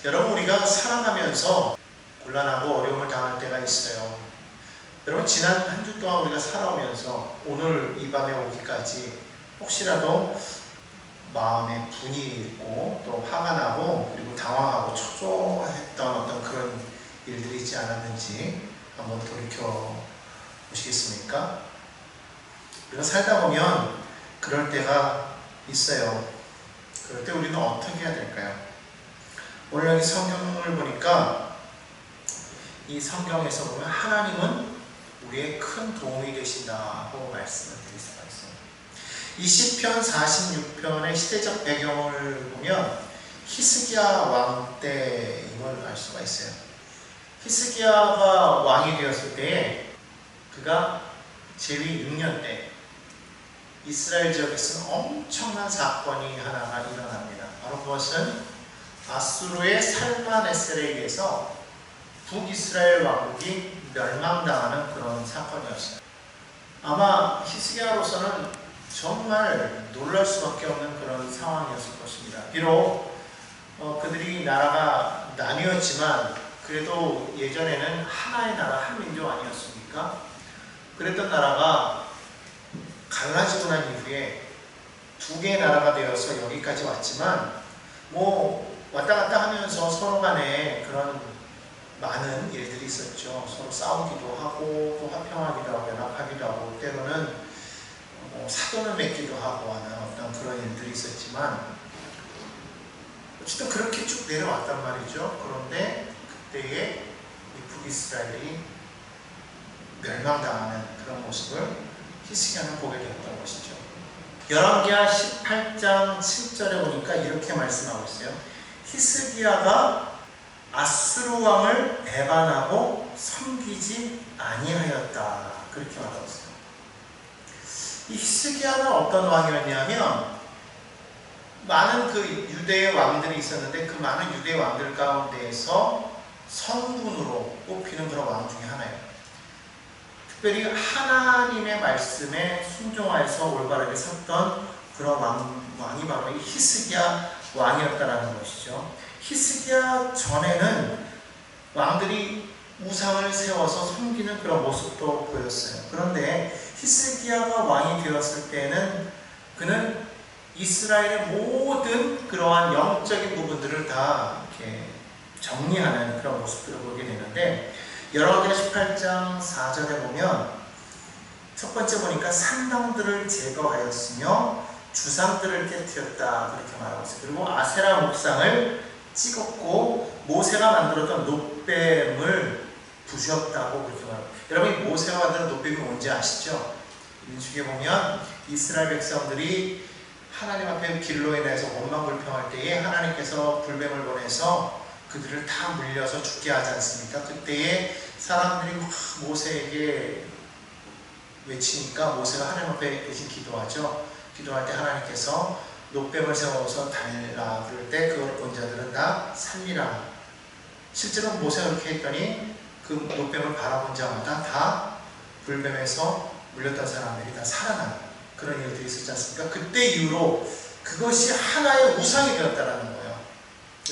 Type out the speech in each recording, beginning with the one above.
여러분, 우리가 살아가면서 곤란하고 어려움을 당할 때가 있어요. 여러분, 지난 한 주 동안 우리가 살아오면서 오늘 이 밤에 오기까지 혹시라도 마음에 분이 있고 또 화가 나고 그리고 당황하고 초조했던 어떤 그런 일들이 있지 않았는지 한번 돌이켜 보시겠습니까? 우리가 살다 보면 그럴 때가 있어요. 그럴 때 우리는 어떻게 해야 될까요? 오늘 여기 성경을 보니까 이 성경에서 보면 하나님은 우리의 큰 도움이 되신다고 말씀을 드릴 수가 있어요. 이 시편 46편의 시대적 배경을 보면 히스기야 왕 때임을 알 수가 있어요. 히스기야가 왕이 되었을 때에 그가 제위 6년 때 이스라엘 지역에서는 엄청난 사건이 하나가 일어납니다. 바로 그것은 아수르의 살만에셀에 의해서 북이스라엘 왕국이 멸망당하는 그런 사건이었어요. 아마 히스기야로서는 정말 놀랄 수밖에 없는 그런 상황이었을 것입니다. 비록 그들이 나라가 나뉘었지만 그래도 예전에는 하나의 나라, 한 민족 아니었습니까? 그랬던 나라가 갈라지고 난 이후에 두 개의 나라가 되어서 여기까지 왔지만 왔다 갔다 하면서 서로 간에 그런 많은 일들이 있었죠. 서로 싸우기도 하고 또 화평하기도 하고 연합하기도 하고 때로는 사돈을 맺기도 하고 하는 어떤 그런 일들이 있었지만 어쨌든 그렇게 쭉 내려왔단 말이죠. 그런데 그때의 북이스라엘이 멸망당하는 그런 모습을 히스기야는 보게 되었던 것이죠. 열왕기하 18장 7절에 보니까 이렇게 말씀하고 있어요. 히스기야가 아수르 왕을 배반하고 섬기지 아니하였다. 그렇게 말하고 있어요. 이 히스기야는 어떤 왕이었냐면 많은 그 유대의 왕들이 있었는데 그 많은 유대의 왕들 가운데에서 성군으로 뽑히는 그런 왕 중에 하나예요. 특별히 하나님의 말씀에 순종하여서 올바르게 섰던 그런 왕이 바로 이 히스기야 왕이었다라는 것이죠. 히스기야 전에는 왕들이 우상을 세워서 섬기는 그런 모습도 보였어요. 그런데 히스기야가 왕이 되었을 때는 그는 이스라엘의 모든 그러한 영적인 부분들을 다 이렇게 정리하는 그런 모습들을 보게 되는데 열왕기하 18장 4절에 보면 첫 번째 보니까 산당들을 제거하였으며 주상들을 깨뜨렸다 그렇게 말하고 있어요. 그리고 아세라 목상을 찍었고 모세가 만들었던 놋뱀을 부셨다고 그렇게 말합니다. 여러분, 모세가 만든 놋뱀이 뭔지 아시죠? 민수기에 보면 이스라엘 백성들이 하나님 앞에 길로 인해서 원망불평할 때에 하나님께서 불뱀을 보내서 그들을 다 물려서 죽게 하지 않습니까? 그때에 사람들이 막 모세에게 외치니까 모세가 하나님 앞에 대신 기도하죠. 기도할 때 하나님께서 놋뱀을 세워서 달라 그럴 때 그걸 본 자들은 다 살리라. 실제로 모세가 그렇게 했더니 그 놋뱀을 바라본 자마다 다 불뱀에서 물렸던 사람들이 다 살아나는 그런 일들이 있었지 않습니까? 그때 이후로 그것이 하나의 우상이 되었다는 거예요.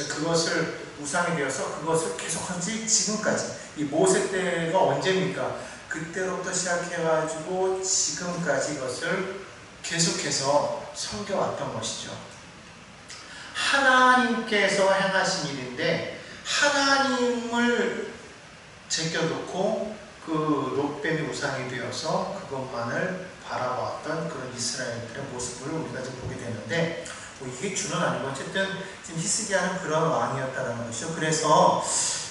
그것을 우상이 되어서 그것을 계속한 지 지금까지 이 모세 때가 언제입니까? 그때로부터 시작해가지고 지금까지 이것을 계속해서 섬겨왔던 것이죠. 하나님께서 행하신 일인데 하나님을 제껴놓고 그 놋뱀이 우상이 되어서 그것만을 바라보았던 그런 이스라엘들의 모습을 우리가 좀 보게 되는데 이게 주는 아니고 어쨌든 지금 히스기야는 그런 왕이었다는 것이죠. 그래서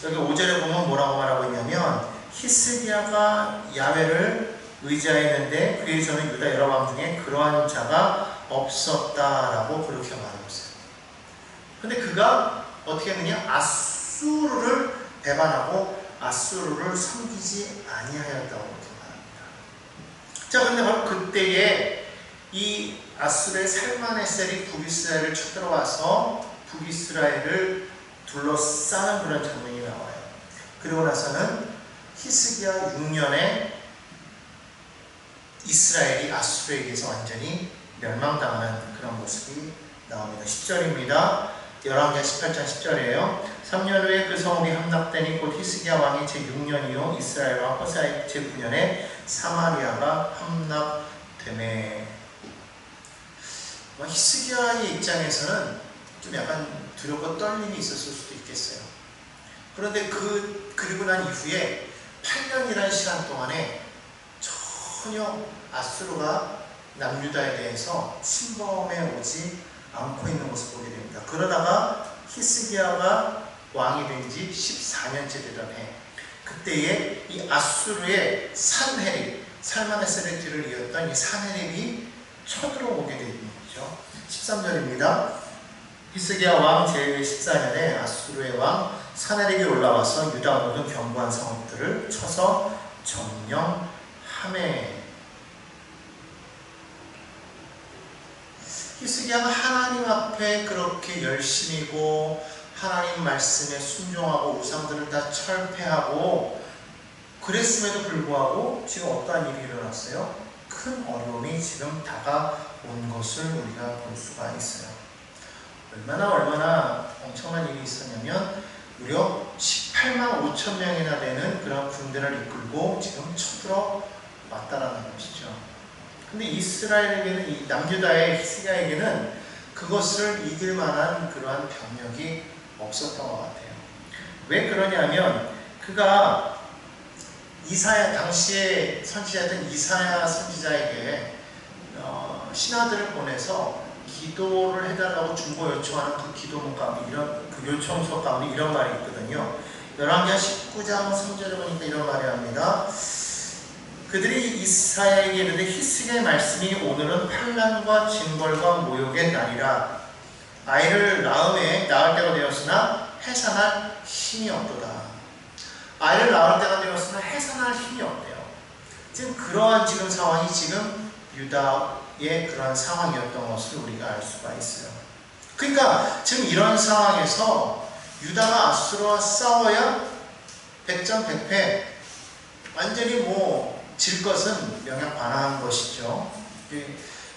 여기 5절에 보면 뭐라고 말하고 있냐면 히스기야가 야훼를 의지하였는데 그에 저는 유다 여러 왕 중에 그러한 자가 없었다라고 그렇게 말하고 있어요. 근데 그가 어떻게 했느냐? 아수르를 배반하고 아수르를 섬기지 아니하였다고 이렇게 말합니다. 자, 근데 바로 그때에 이 아수르의 살만에셀이 북이스라엘을 쳐들어와서 북이스라엘을 둘러싸는 그런 장면이 나와요. 그리고 나서는 히스기야 6년에 이스라엘이 아수르에 의해서 완전히 멸망당하는 그런 모습이 나옵니다. 10절입니다. 열왕기하 18장 10절이에요. 3년 후에 그 성읍이 함락되니 곧 히스기야 왕이 제6년 이후 이스라엘 왕 호세아의 제9년에 사마리아가 함락되매. 히스기야의 입장에서는 좀 약간 두렵고 떨림이 있었을 수도 있겠어요. 그런데 그리고 난 이후에 8년이라는 시간 동안에 전혀 아수르가 남유다에 대해서 침범해 오지 않고 있는 것을 보게 됩니다. 그러다가 히스기야가 왕이 된 지 14년째 되던 해, 그때에 이 아수르의 산헤립, 살마네셀의 뒤를 이었던 이 산헤립이 쳐들어오게 되는 거죠. 13절입니다. 히스기야 왕 제14년에 아수르의 왕 산헤립이 올라와서 유다 모든 견고한 성읍들을 쳐서 점령하매. 히스기야가 하나님 앞에 그렇게 열심이고 하나님 말씀에 순종하고 우상들을 다 철폐하고 그랬음에도 불구하고 지금 어떠한 일이 일어났어요? 큰 어려움이 지금 다가온 것을 우리가 볼 수가 있어요. 얼마나 엄청난 일이 있었냐면 무려 18만 5천 명이나 되는 그런 군대를 이끌고 지금 쳐들어 왔다라는 것이죠. 근데 이스라엘에게는, 이 남유다의 히스기야에게는 그것을 이길 만한 그러한 병력이 없었던 것 같아요. 왜 그러냐면 그가 당시에 선지자였던 이사야 선지자에게 신하들을 보내서 기도를 해달라고 중보 요청하는 그 기도문 가운데 그 요청서 가운데 이런 말이 있거든요. 열왕기하 19장 3절에 보니까 이런 말이 합니다. 그들이 이사야에게 이르되 히스기야의 말씀이 오늘은 환난과 징벌과 모욕의 날이라. 아이를 낳을 때가 되었으나 해산할 힘이 없도다. 아이를 낳을 때가 되었으나 해산할 힘이 없대요. 지금 그러한 상황이 지금 유다의 그러한 상황이었던 것을 우리가 알 수가 있어요. 그러니까 지금 이런 상황에서 유다가 아수르와 싸워야 백전백패, 완전히 질 것은 명약반화한 것이죠.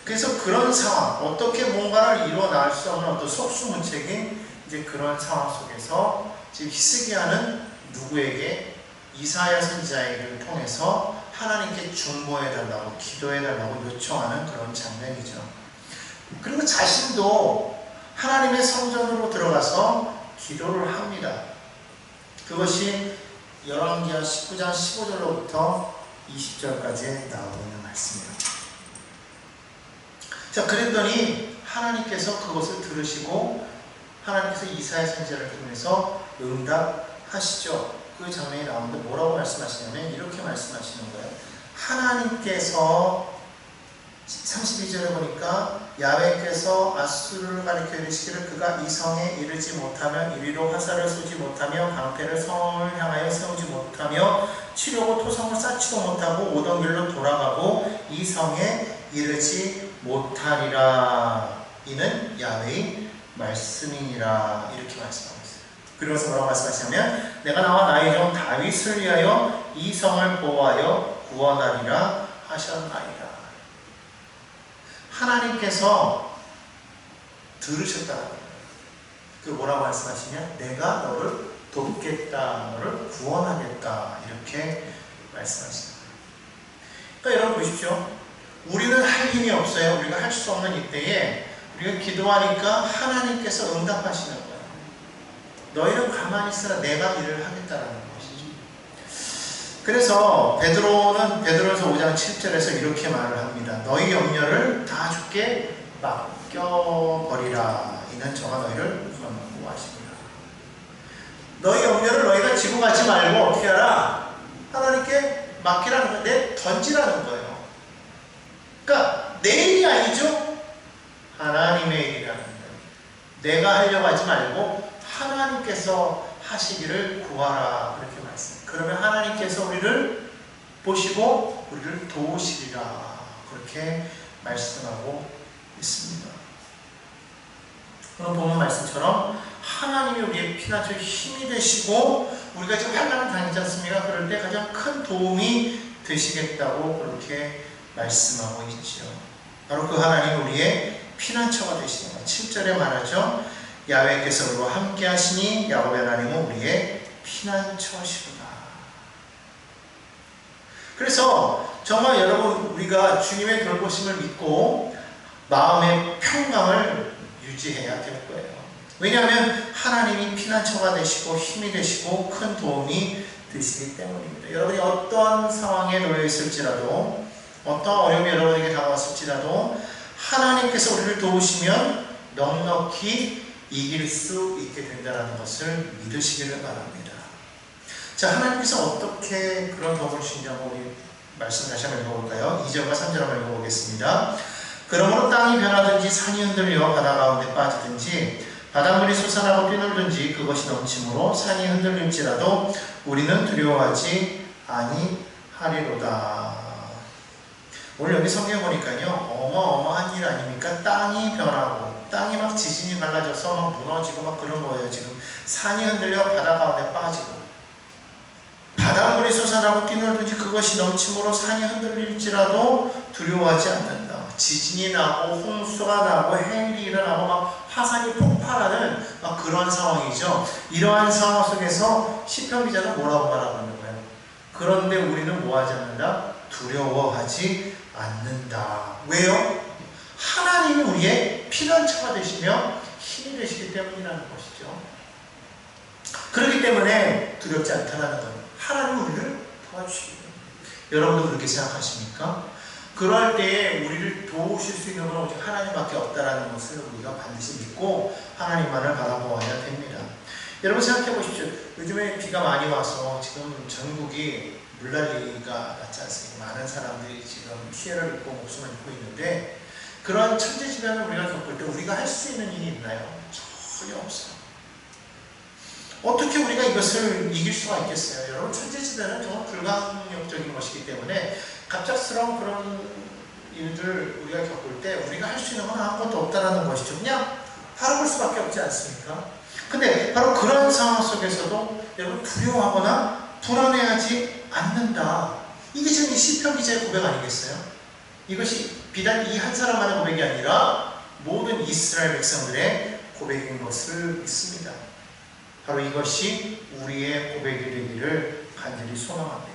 그래서 그런 상황, 어떻게 뭔가를 이루어 나갈 수 없는 어떤 속수무책인 그런 상황 속에서 지금 히스기야는 누구에게? 이사야 선지자에게 통해서 하나님께 중보해달라고, 기도해달라고 요청하는 그런 장면이죠. 그리고 자신도 하나님의 성전으로 들어가서 기도를 합니다. 그것이 열왕기하 19장 15절로부터 20절까지 나오는 말씀입니다. 자, 그랬더니 하나님께서 그것을 들으시고 하나님께서 이사야 선지자를 통해서 응답하시죠. 그 장면이 나오는데 뭐라고 말씀하시냐면 이렇게 말씀하시는 거예요. 하나님께서 32절에 보니까 야훼께서 아수르를 가리켜 이르시기를 그가 이 성에 이르지 못하며 이리로 화살을 쏘지 못하며 방패를 성을 향하여 세우지 못하며 치려고 토성을 쌓지도 못하고 오던 길로 돌아가고 이 성에 이르지 못하리라. 이는 야훼의 말씀이니라. 이렇게 말씀하고 있어요. 그러면서 뭐라고 말씀하시냐면 내가 나와 나의 종 다윗을 위하여 이 성을 보호하여 구원하리라 하셨나이다. 하나님께서 들으셨다는 거예요. 그 뭐라고 말씀하시냐? 내가 너를 돕겠다, 너를 구원하겠다, 이렇게 말씀하십니다. 그러니까 여러분 보십시오. 우리는 할 힘이 없어요. 우리가 할 수 없는 이때에 우리가 기도하니까 하나님께서 응답하시는 거예요. 너희는 가만히 있으라, 내가 일을 하겠다라는 것이죠. 그래서 베드로전서 5장 7절에서 이렇게 말을 합니다. 너희 염려를 다 주께 맡겨버리라. 이는 저가 너희를 구원하십니다. 너희 염려를 너희가 지고 가지 말고 어떻게 하라? 하나님께 맡기라는 거예요. 던지라는 거예요. 그러니까 내 일이 아니죠. 하나님의 일이라는 거예요. 내가 하려고 하지 말고 하나님께서 하시기를 구하라. 그렇게 말씀해요. 그러면 하나님께서 우리를 보시고 우리를 도우시리라. 그렇게 말씀하고 있습니다. 오늘 보면 말씀처럼 하나님이 우리의 피난처 힘이 되시고 우리가 지금 환난을 당하지 않습니까? 그럴 때 가장 큰 도움이 되시겠다고 그렇게 말씀하고 있죠. 바로 그 하나님 우리의 피난처가 되시는 거예요. 7절에 말하죠. 야훼께서 우리와 함께 하시니 야곱의 하나님은 우리의 피난처시로다. 그래서 정말 여러분, 우리가 주님의 돌보심을 믿고 마음의 평강을 유지해야 될 거예요. 왜냐하면 하나님이 피난처가 되시고 힘이 되시고 큰 도움이 되시기 때문입니다. 여러분이 어떠한 상황에 놓여 있을지라도, 어떠한 어려움이 여러분에게 다가왔을지라도 하나님께서 우리를 도우시면 넉넉히 이길 수 있게 된다는 것을 믿으시기를 바랍니다. 자, 하나님께서 어떻게 그런 도움을 주시는지 우리 말씀 다시 한번 읽어볼까요? 2절과 3절 한번 읽어보겠습니다. 그러므로 땅이 변하든지 산이 흔들려 바다 가운데 빠지든지 바닷물이 솟아나고 뛰놀든지 그것이 넘침으로 산이 흔들릴지라도 우리는 두려워하지 아니하리로다. 오늘 여기 성경 보니까요, 어마어마한 일 아닙니까? 땅이 변하고 땅이 막 지진이 갈라져서 막 무너지고 막 그런 거예요. 지금 산이 흔들려 바다 가운데 빠지고 바닷물이 솟아나고 뛰놀든지 그것이 넘침으로 산이 흔들릴지라도 두려워하지 않는다. 지진이 나고 홍수가 나고 해일이 일어나고 막 화산이 폭발하는 막 그런 상황이죠. 이러한 상황 속에서 시편 기자는 뭐라고 말하고 있는 거예요? 그런데 우리는 뭐하지 않는다? 두려워하지 않는다. 왜요? 하나님이 우리의 피난처가 되시며 힘이 되시기 때문이라는 것이죠. 그렇기 때문에 두렵지 않다는 것. 하나님은 우리를 도와주시기 때문에. 여러분도 그렇게 생각하십니까? 그럴 때에 우리를 도우실 수 있는 건 오직 하나님밖에 없다는 것을 우리가 반드시 믿고 하나님만을 바라보아야 됩니다. 여러분 생각해 보십시오. 요즘에 비가 많이 와서 지금 전국이 물난리가 났지 않습니까? 많은 사람들이 지금 피해를 입고 목숨을 잃고 있는데, 그런 천재지변을 우리가 겪을 때 우리가 할 수 있는 일이 있나요? 전혀 없어요. 어떻게 우리가 이것을 이길 수가 있겠어요? 여러분, 천재지변은 정말 불가항력적인 것이기 때문에 갑작스러운 그런 일들 우리가 겪을 때 우리가 할 수 있는 건 아무것도 없다는 것이죠. 그냥 바라볼 수밖에 없지 않습니까? 근데 바로 그런 상황 속에서도 여러분 두려워하거나 불안해하지 않는다. 이게 지금 이 시편 기자의 고백 아니겠어요? 이것이 비단 이 한 사람만의 고백이 아니라 모든 이스라엘 백성들의 고백인 것을 믿습니다. 바로 이것이 우리의 고백이 되기를 간절히 소망합니다.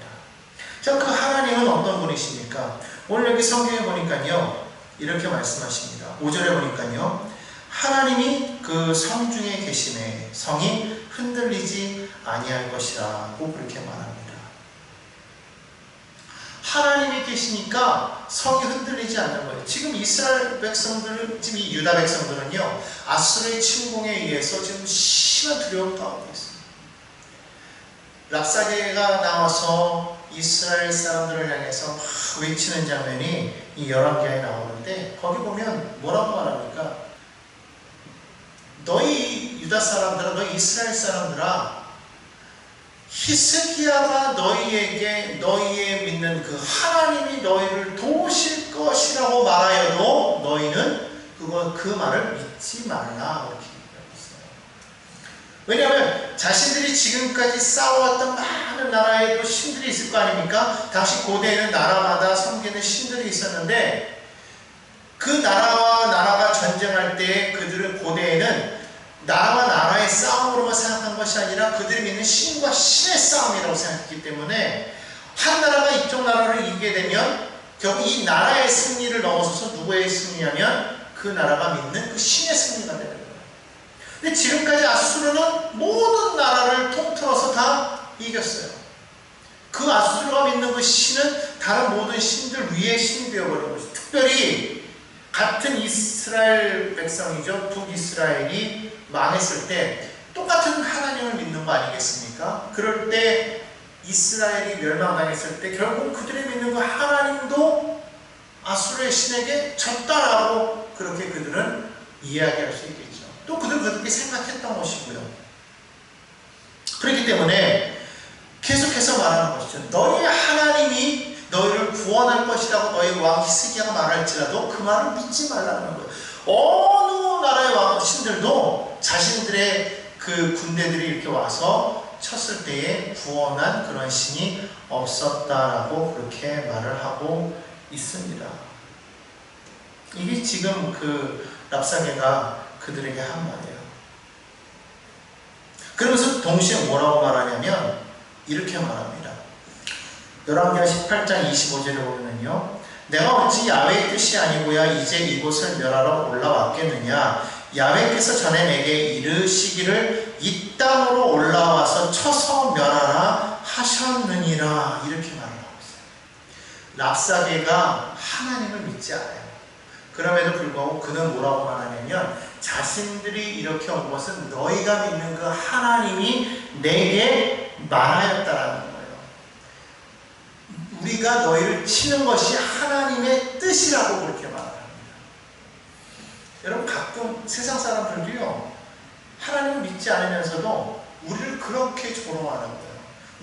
자, 그 하나님은 어떤 분이십니까? 오늘 여기 성경에 보니까요, 이렇게 말씀하십니다. 5절에 보니까요, 하나님이 그 성 중에 계시네 성이 흔들리지 아니할 것이라고 그렇게 말합니다. 하나님이 계시니까 성이 흔들리지 않는 거예요. 지금 이스라엘 백성들은, 지금 이 유다 백성들은요, 아수르의 침공에 의해서 지금 심한 두려움 가운데 있어요. 랍사게가 나와서 이스라엘 사람들을 향해서 막 외치는 장면이 이 열왕기하에 나오는데, 거기 보면 뭐라고 말합니까? 너희 유다 사람들아, 너희 이스라엘 사람들아, 히스기야가 너희에게 너희의 믿는 그 하나님이 너희를 도우실 것이라고 말하여도 너희는 그 말을 믿지 말라, 이렇게 얘기했어요. 왜냐하면 자신들이 지금까지 싸워왔던 많은 나라에도 신들이 있을 거 아닙니까? 당시 고대에는 나라마다 섬기는 신들이 있었는데, 그 나라와 나라가 전쟁할 때 그들은 고대에는 나라와 나라의 싸움으로만 생각한 것이 아니라 그들이 믿는 신과 신의 싸움이라고 생각했기 때문에, 한 나라가 이쪽 나라를 이기게 되면 결국 이 나라의 승리를 넘어서서 누구의 승리냐면 그 나라가 믿는 그 신의 승리가 되는 거예요. 근데 지금까지 아수르는 모든 나라를 통틀어서 다 이겼어요. 그 아수르가 믿는 그 신은 다른 모든 신들 위에 신이 되어버린 것이죠. 특별히 같은 이스라엘 백성이죠. 북이스라엘이 망했을 때 똑같은 하나님을 믿는 거 아니겠습니까? 그럴 때 이스라엘이 멸망당했을 때 결국 그들이 믿는 그 하나님도 아수르의 신에게 졌다라고 그렇게 그들은 이야기할 수 있겠죠. 또 그들은 그렇게 생각했던 것이고요. 그렇기 때문에 계속해서 말하는 것이죠. 너희 하나님이 너희를 구원할 것이라고 너희 왕 히스기야가 말할지라도 그 말을 믿지 말라는 거예요. 어느 나라의 왕 신들도 자신들의 그 군대들이 이렇게 와서 쳤을 때에 구원한 그런 신이 없었다라고 그렇게 말을 하고 있습니다. 이게 지금 그 랍사게가 그들에게 한 말이에요. 그러면서 동시에 뭐라고 말하냐면 이렇게 말합니다. 열왕기하 18장 25절에 보면요, 내가 어찌 야훼의 뜻이 아니고야 이제 이곳을 멸하러 올라왔겠느냐. 야훼께서 전에 내게 이르시기를 이 땅으로 올라와서 쳐서 멸하라 하셨느니라. 이렇게 말을 하고 있어요. 랍사게가 하나님을 믿지 않아요. 그럼에도 불구하고 그는 뭐라고 말하냐면 자신들이 이렇게 온 것은 너희가 믿는 그 하나님이 내게 말하였다라는 거예요. 우리가 너희를 치는 것이 하나님의 뜻이라고 그렇게 말합니다. 여러분, 가끔 세상 사람들도요, 하나님을 믿지 않으면서도 우리를 그렇게 조롱하는 거예요.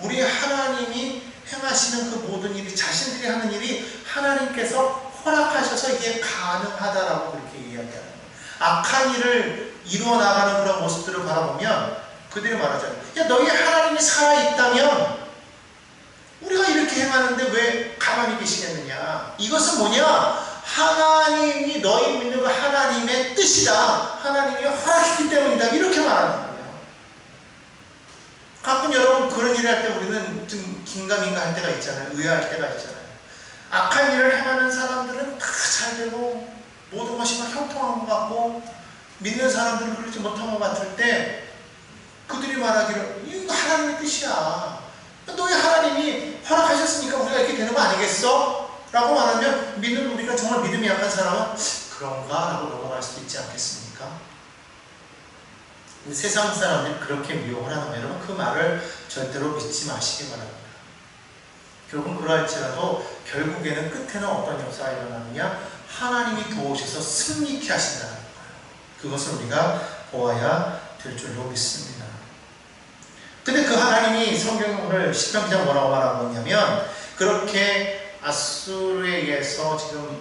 우리 하나님이 행하시는 그 모든 일이, 자신들이 하는 일이 하나님께서 허락하셔서 이게 가능하다라고 그렇게 이야기하는 거예요. 악한 일을 이루어 나가는 그런 모습들을 바라보면 그들이 말하잖아요. 야, 너희 하나님이 살아있다면 우리가 이렇게 행하는데 왜 가만히 계시겠느냐. 이것은 뭐냐? 하나님이 너희 믿는 그 하나님의 뜻이다. 하나님이 허락했기 때문이다. 이렇게 말하는 거예요. 가끔 여러분 그런 일을 할 때 우리는 좀 긴가민가 할 때가 있잖아요. 의아할 때가 있잖아요. 악한 일을 행하는 사람들은 다 잘 되고 모든 것이 막 형통한 것 같고 믿는 사람들은 그렇지 못한 것 같을 때 그들이 말하기를 이거 하나님의 뜻이야. 너희 하나님이 허락하셨으니까 우리가 이렇게 되는 거 아니겠어? 라고 말하면 믿는 우리가 정말 믿음이 약한 사람은 그런가? 라고 넘어갈 수도 있지 않겠습니까? 세상 사람들이 그렇게 미혹을 하는 거예요. 여러분, 그 말을 절대로 믿지 마시기 바랍니다. 결국은 그러할지라도 결국에는 끝에는 어떤 역사가 일어나느냐? 하나님이 도우셔서 승리케 하신다는 거예요. 그것을 우리가 보아야 될 줄로 믿습니다. 근데 그 하나님이 성경을 시편 기자 뭐라고 말하고 있냐면 그렇게 아수르에 의해서 지금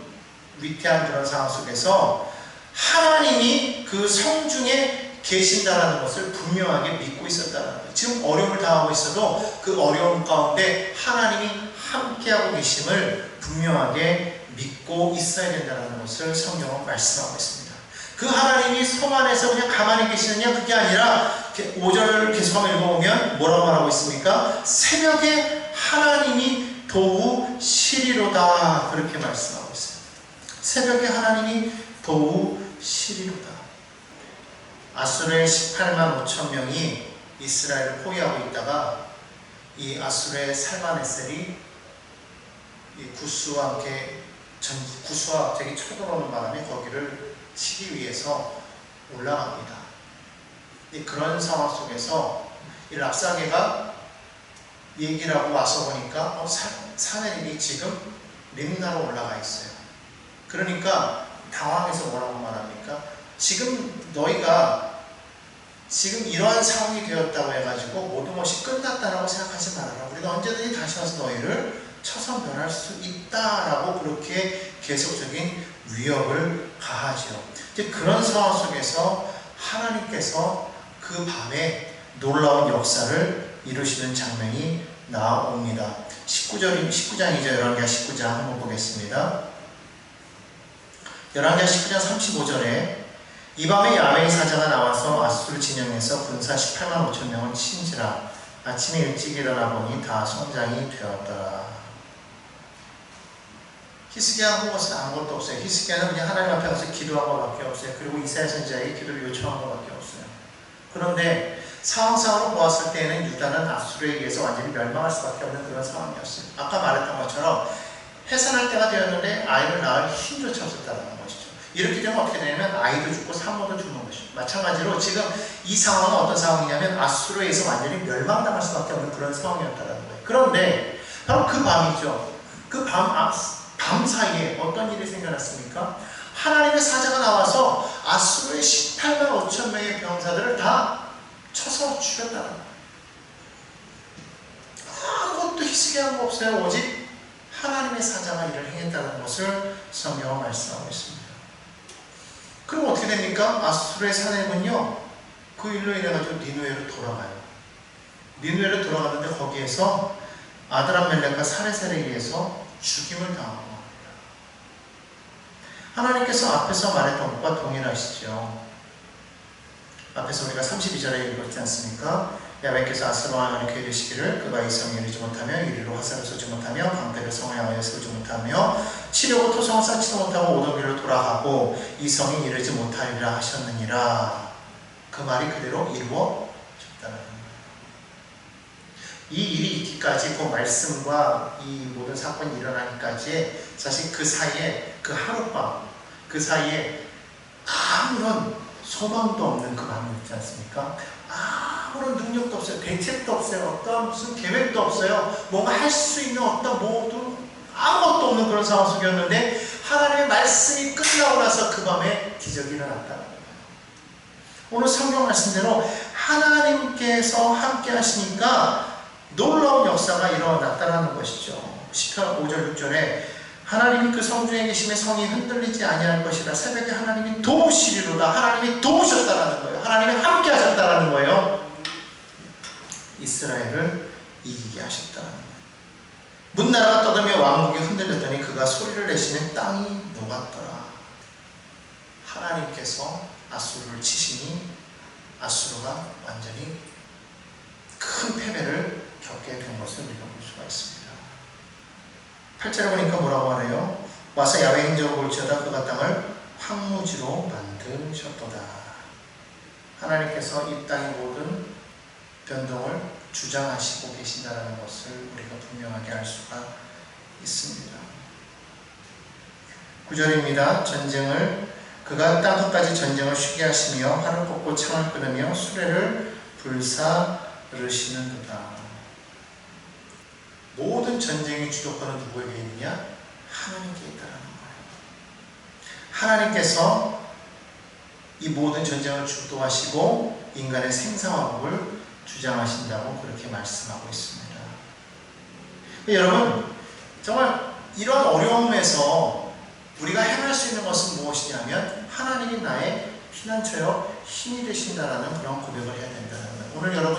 위태한 그런 상황 속에서 하나님이 그 성중에 계신다라는 것을 분명하게 믿고 있었다는 거예요. 지금 어려움을 당하고 있어도 그 어려움 가운데 하나님이 함께하고 계심을 분명하게 믿고 있어야 된다는 것을 성경은 말씀하고 있습니다. 그 하나님이 성 안에서 그냥 가만히 계시느냐? 그게 아니라 5절 계속 한번 읽어보면 뭐라고 말하고 있습니까? 새벽에 하나님이 도우시리로다. 그렇게 말씀하고 있어요. 새벽에 하나님이 도우시리로다. 아수르의 18만 5천 명이 이스라엘을 포위하고 있다가 이 아수르의 살마네셀이 이 구스와 함께 구스와 갑자기 쳐들어오는 바람에 거기를 치기 위해서 올라갑니다. 그런 상황 속에서 이 랍사게가 얘기를 하고 와서 보니까 사내림이 지금 림나로 올라가 있어요. 그러니까 당황해서 뭐라고 말합니까? 지금 너희가 지금 이러한 상황이 되었다고 해가지고 모든 것이 끝났다라고 생각하지 말아라. 우리가 언제든지 다시 와서 너희를 쳐서 멸할 수 있다라고 그렇게 계속적인 위협을 가하죠. 이제 그런 상황 속에서 하나님께서 그 밤에 놀라운 역사를 이루시는 장면이 나옵니다. 19장이죠. 열왕기하 19장 한번 보겠습니다. 열왕기하 19장 35절에 이 밤에 야훼의 사자가 나와서 아수르 진영에서 군사 18만 5천 명을 친지라. 아침에 일찍 일어나 보니 다 성장이 되었더라. 히스기야가 한 것은 아무것도 없어요. 히스기야는 그냥 하나님 앞에 가서 기도한 것밖에 없어요. 그리고 이사야 선지자에게 기도를 요청한 것밖에 없어요. 그런데 상황상으로 보았을 때에는 유다는 아수르에 의해서 완전히 멸망할 수밖에 없는 그런 상황이었어요. 아까 말했던 것처럼 해산할 때가 되었는데 아이를 낳을 힘조차 없었다는 것이죠. 이렇게 되면 어떻게 되냐면 아이도 죽고 산모도 죽는 것이죠. 마찬가지로 지금 이 상황은 어떤 상황이냐면 아수르에 의해서 완전히 멸망당할 수밖에 없는 그런 상황이었다는 거예요. 그런데 바로 그 밤이죠. 그 밤 사이에 어떤 일이 생겨났습니까? 하나님의 사자가 나와서 아수르의 18만 5천 명의 병사들을 다 쳐서 죽였다는 거예요. 아무것도 희생한 거 없어요. 오직 하나님의 사자가 이를 행했다는 것을 성경은 말씀하고 있습니다. 그럼 어떻게 됩니까? 아수르의 사내군요, 그 일로 인해가지고 니누에로 돌아가요. 니누에로 돌아가는데 거기에서 아드람멜렉과 사레셀에 의해서 죽임을 당하고 합니다. 하나님께서 앞에서 말했던 것과 동일하시죠. 앞에서 우리가 32절에 읽었지 않습니까? 야훼께서 아스로 왕을 가리켜 이르시기를 그가 이 성에 이르지 못하며 이리로 화살을 쏘지 못하며 방패를 성에 향하여 세우지 못하며 치려고 토성을 쌓지도 못하고 오던 길로 돌아가고 이 성에 이르지 못하리라 하셨느니라. 그 말이 그대로 이루어졌다는 거예요. 이 일이 있기까지 그 말씀과 이 모든 사건이 일어나기까지 사실 그 사이에 그 하룻밤 그 사이에 아무런 소망도 없는 그 밤이 있지 않습니까? 아무런 능력도 없어요. 대책도 없어요. 어떤 무슨 계획도 없어요. 뭔가 할 수 있는 어떤 모든 아무것도 없는 그런 상황 속이었는데 하나님의 말씀이 끝나고 나서 그 밤에 기적이 일어났다는 거예요. 오늘 성경 말씀대로 하나님께서 함께 하시니까 놀라운 역사가 일어났다는 것이죠. 시편 5절 6절에 하나님이 그 성중에 계심에 성이 흔들리지 아니할 것이라. 새벽에 하나님이 도우시리로다. 하나님이 도우셨다라는 거예요. 하나님이 함께 하셨다라는 거예요. 이스라엘을 이기게 하셨다라는 거예요. 문나라가 떠들며 왕국이 흔들렸더니 그가 소리를 내시면 땅이 녹았더라. 하나님께서 아수르를 치시니 아수르가 완전히 큰 패배를 겪게 된 것을 우리가 볼 수가 있습니다. 8절에 보니까 뭐라고 하네요? 와서 야훼 행적을 볼지어다 그가 땅을 황무지로 만드셨도다. 하나님께서 이 땅의 모든 변동을 주장하시고 계신다는 것을 우리가 분명하게 알 수가 있습니다. 9절입니다. 그가 땅끝까지 전쟁을 쉬게 하시며 활을 꽂고 창을 끊으며 수레를 불사르시는도다. 모든 전쟁의 주도권은 누구에게 있느냐? 하나님께 있다는 거예요. 하나님께서 이 모든 전쟁을 주도하시고 인간의 생사화복을 주장하신다고 그렇게 말씀하고 있습니다. 여러분, 정말 이런 어려움에서 우리가 행할 수 있는 것은 무엇이냐면 하나님이 나의 피난처여 힘이 되신다라는 그런 고백을 해야 된다는 거예요. 오늘 여러분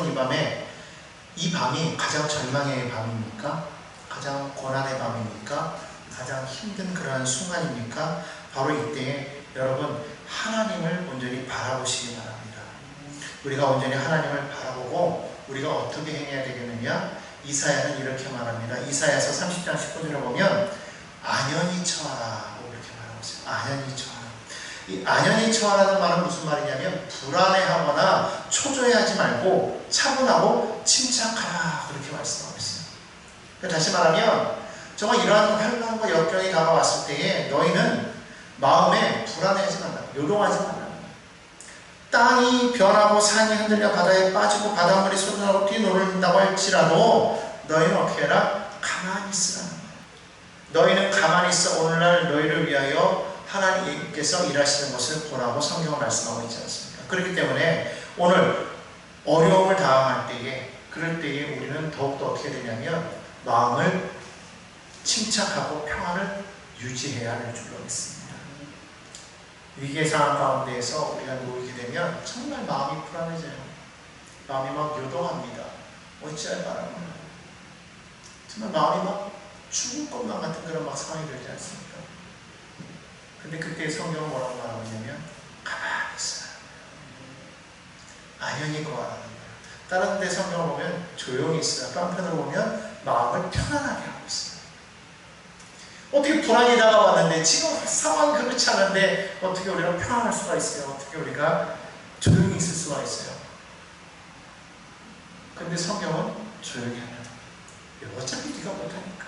이 밤이 가장 절망의 밤입니까? 가장 고난의 밤입니까? 가장 힘든 그러한 순간입니까? 바로 이때에 여러분 하나님을 온전히 바라보시기 바랍니다. 우리가 온전히 하나님을 바라보고 우리가 어떻게 행해야 되겠느냐? 이사야는 이렇게 말합니다. 이사야서 30장 19절에 보면 안연히 처하라고 이렇게 말하고 있어요. 안연히 처하라. 이 안연히 처하라는 말은 무슨 말이냐면 불안해하거나 초조해하지 말고 차분하고 침착하라 그렇게 말씀하고 있어요. 다시 말하면 정말 이러한 환난과 역경이 다가왔을 때에 너희는 마음에 불안해하지 말라, 요동하지 말라. 땅이 변하고 산이 흔들려 바다에 빠지고 바닷물이 쏟아나고 뛰노른다고 할지라도 너희는 어떻게 해라? 가만히 있으라는 거예요. 너희는 가만히 있어 오늘날 너희를 위하여 하나님께서 일하시는 것을 보라고 성경은 말씀하고 있지 않습니까? 그렇기 때문에 오늘 어려움을 당할 때에 그럴 때에 우리는 더욱더 어떻게 되냐면 마음을 침착하고 평안을 유지해야 할 줄로 믿습니다. 위기의 상황 가운데에서 우리가 놓이게 되면 정말 마음이 불안해져요. 마음이 막 요동합니다. 어찌할 바람은 정말 마음이 막 죽을 것만 같은 그런 막 상황이 되지 않습니까? 근데 그때 성경은 뭐라고 말하고 있냐면 가만히 있어라. 안연히 거하라는 거예요. 다른 데 성경을 보면 조용히 있어라. 또 한편으로 보면 마음을 편안하게 하고 있어요. 어떻게 불안이 다가왔는데 지금 상황이 그렇지 않은데 어떻게 우리가 평안할 수가 있어요? 어떻게 우리가 조용히 있을 수가 있어요? 근데 성경은 조용히 하라. 어차피 네가 못하니까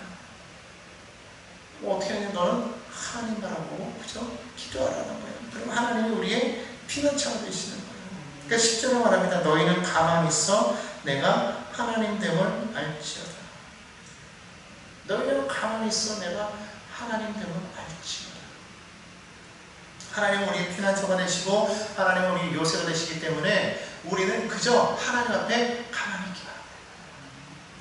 어떻게 하냐? 너는 하나님 바라보고 그죠? 기도하라는 거예요. 그럼 하나님이 우리의 피난처가 되시는 거예요. 그러니까 10절에 말합니다. 너희는 가만히 있어 내가 하나님 됨을 알지어다. 너희는 가만히 있어 내가 하나님 됨을 알지어다. 하나님은 우리의 피난처가 되시고 하나님은 우리 요새가 되시기 때문에 우리는 그저 하나님 앞에 가만히 있기 바랍니다.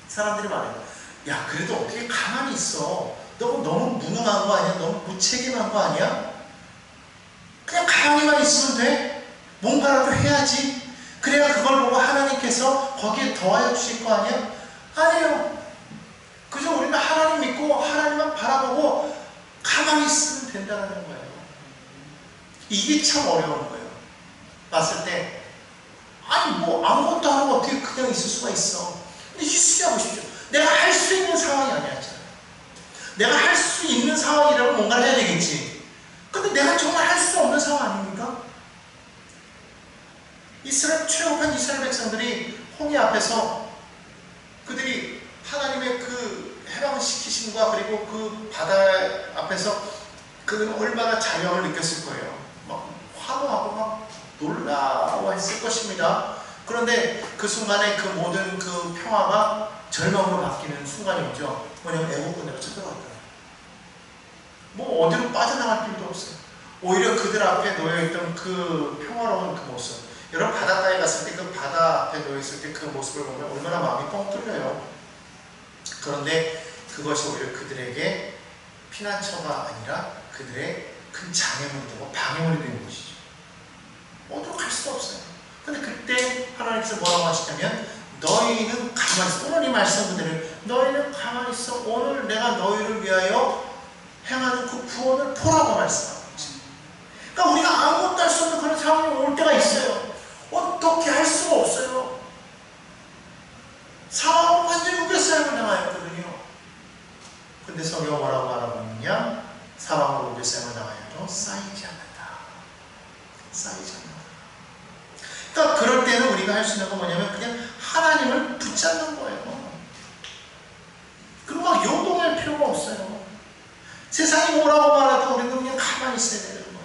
사람들이 말해요. 야 그래도 어떻게 가만히 있어? 너무 무능한 거 아니야? 너무 무책임한 거 아니야? 그냥 가만히만 있으면 돼? 뭔가라도 해야지. 그래야 그걸 보고 하나님께서 거기에 더하여 주실 거 아니야? 아니에요. 그저 우리는 하나님 믿고 하나님만 바라보고 가만히 있으면 된다는 거예요. 이게 참 어려운 거예요. 봤을 때 아니 뭐 아무것도 안 하고 어떻게 그냥 있을 수가 있어. 근데 히스기야 보십시오. 내가 할 수 있는 상황이 아니었잖아요. 내가 할 수 있는 상황이라면 뭔가를 해야 되겠지. 근데 내가 정말 할 수 없는 상황 아닙니까? 이스라엘 출애굽한 이스라엘 백성들이 홍해 앞에서 그들이 하나님의 그 해방을 시키심과 그리고 그 바다 앞에서 그들은 얼마나 자유함을 느꼈을 거예요. 막 환호하고 막 놀라워했을 것입니다. 그런데 그 순간에 그 모든 그 평화가 절망으로 바뀌는 순간이 오죠. 뭐냐면 애국군대가 쳐들어왔다. 뭐 어디로 빠져나갈 필요도 없어요. 오히려 그들 앞에 놓여있던 그 평화로운 그 모습, 여러분 바닷가에 갔을 때 그 바다 앞에 놓여있을 때 그 모습을 보면 얼마나 마음이 뻥 뚫려요. 그런데 그것이 오히려 그들에게 피난처가 아니라 그들의 큰 장애물이 되고 방해물이 되는 것이죠. 어디로 갈 수가 없어요. 근데 그때 하나님께서 뭐라고 하시냐면 너희는 가만히 있어. 오늘 이 말씀 그대로 너희는 가만히 있어. 오늘 내가 너희를 위하여 행하는 그 구원을 보라고 말씀하고 있죠. 그러니까 우리가 아무것도 할 수 없는 그런 상황이 올 때가 있어요. 어떻게 할 수가 없어요. 상황은 완전히 우겨싸임을 당하였거든요. 근데 성경은 뭐라고 말하고 있느냐? 사방으로 우겨싸임을 당하여도 쌓이지 않는다. 쌓이지 않는다. 그러니까 그럴 때는 우리가 할 수 있는 건 뭐냐면 그냥 하나님을 붙잡는 거예요. 그리고 막 요동할 필요가 없어요. 세상이 뭐라고 말해도 우리는 그냥 가만히 있어야 되는 거예요.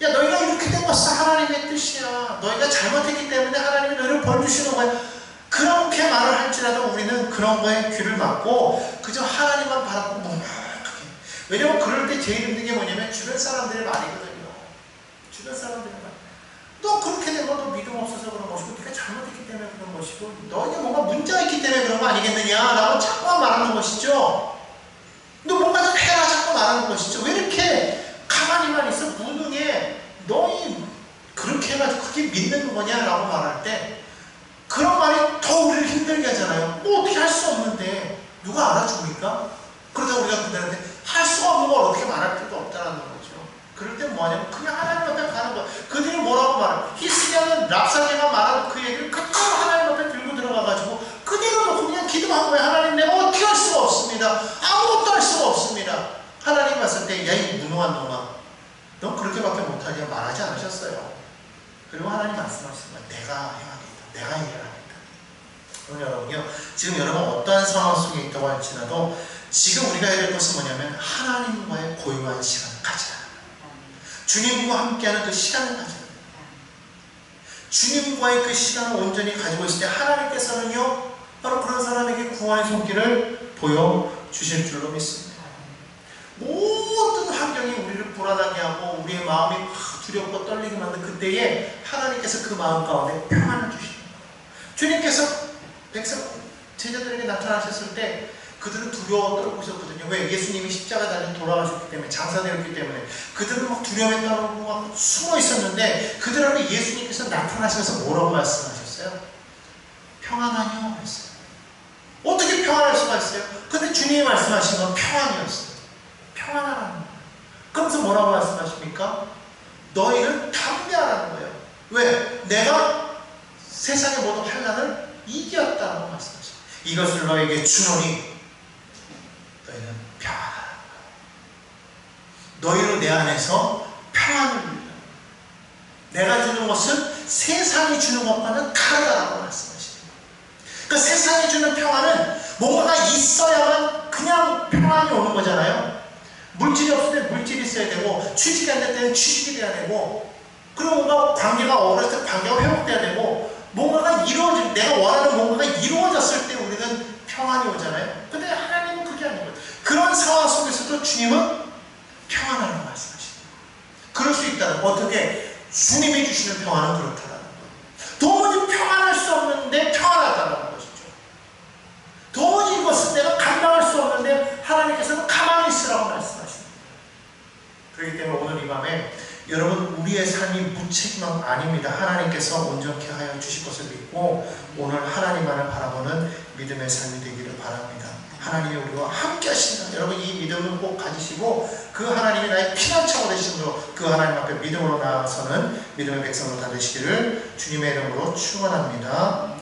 야, 너희가 이렇게 된 것은 하나님의 뜻이야. 너희가 잘못했기 때문에 하나님이 너희를 벌주시는 거야. 그렇게 말을 할지라도 우리는 그런 거에 귀를 막고 그저 하나님만 바라보고 묵묵하게. 왜냐면 그럴 때 제일 힘든 게 뭐냐면 주변 사람들의 말이거든요. 주변 사람들의 말. 너 그렇게 된 건 너 믿음 없어서 그런 것이고 네가 잘못했기 때문에 그런 것이고 너에게 뭔가 문제가 있기 때문에 그런 거 아니겠느냐 라고 자꾸 말하는 것이죠. 너 뭔가 좀 해라 자꾸 말하는 것이죠. 왜 이렇게 가만히만 있어 무능해 너희 그렇게 해가지고 그게 믿는 거냐 라고 말할 때 그런 말이 더 우리를 힘들게 하잖아요. 뭐 어떻게 할 수 없는데 누가 알아줍니까? 그러다 우리가 그들한테 할 수가 없는 걸 어떻게 말할 필요도 없다는 거죠. 그럴 땐 뭐하냐면 그냥 하나님 앞에 가는 거예요. 그들이 뭐라고 말해요? 히스기야는 랍사게가 말하는 그 얘기를 그대로 하나님 앞에 들고 들어가가지고 그대로 놓고 그냥 기도한 거예요. 하나님 내가 어떻게 할 수가 없습니다. 아무것도 할 수가 없습니다. 하나님 봤을 때 야 이 무능한 놈아 넌 그렇게밖에 못하냐 말하지 않으셨어요. 그리고 하나님 말씀하시는 거예요. 내가 행하겠다. 내가 해결하겠다. 그럼 여러분요 지금 여러분 어떠한 상황 속에 있다고 할지라도 지금 우리가 해야 될 것은 뭐냐면 하나님과의 고요한 시간을 가지라. 주님과 함께하는 그 시간을 가지라. 주님과의 그 시간을 온전히 가지고 있을 때 하나님께서는요 바로 그런 사람에게 구원의 손길을 보여주실 줄로 믿습니다. 모든 환경이 우리를 불안하게 하고 우리의 마음이 두렵고 떨리게 만든 그때에 하나님께서 그 마음 가운데 평안을 주시는 거예요. 주님께서 백성 제자들에게 나타나셨을 때 그들은 두려워 떨고 있었거든요. 왜? 예수님이 십자가 달려 돌아가셨기 때문에 장사되었기 때문에 그들은 막 두려움에 떨고 막 숨어 있었는데 그들 앞에 예수님께서 나타나셔서 뭐라고 말씀하셨어요? 평안하뇨 했어요. 어떻게 평안할 수가 있어요? 근데 주님이 말씀하신 건 평안이었어요. 평안하라는 거예요. 그러면서 뭐라고 말씀하십니까? 너희는 담대하라는 거예요. 왜? 내가 세상의 모든 환난을 이겼다고 말씀하십니다. 이것을 너에게 주노니 너희는 평안하라는 거예요. 너희로 내 안에서 평안을 누리라. 내가 주는 것은 세상이 주는 것과는 다르다라고 말씀하십니다. 그러니까 세상이 주는 평안은 뭔가가 있어야만 그냥 평안이 오는 거잖아요. 물질이 없을 때 물질이 있어야 되고 취직이 안 될 때는 취직이 돼야 되고 그리고 뭔가 관계가 어렸을 때 관계가 회복돼야 되고 뭔가가 이루어질 내가 원하는 뭔가가 이루어졌을 때 우리는 평안이 오잖아요. 근데 하나님은 그게 아닌 거예요. 그런 상황 속에서도 주님은 평안하라고 말씀하십니다. 그럴 수 있다는 어떻게 주님이 주시는 평안은 그렇다라는 거예요. 도무지 평안할 수 없는데 평안하다는 것이죠. 도무지 이것은 내가 감당할 수 없는데 하나님께서는 가만히 있으라고 말씀하십니다. 그렇기 때문에 오늘 이 밤에 여러분 우리의 삶이 무책임한 아닙니다. 하나님께서 온전케 하여 주실 것을 믿고 오늘 하나님만을 바라보는 믿음의 삶이 되기를 바랍니다. 하나님이 우리와 함께 하신다. 여러분 이 믿음을 꼭 가지시고 그 하나님이 나의 피난처가 되심으로 그 하나님 앞에 믿음으로 나아가서는 믿음의 백성으로 다 되시기를 주님의 이름으로 축원합니다.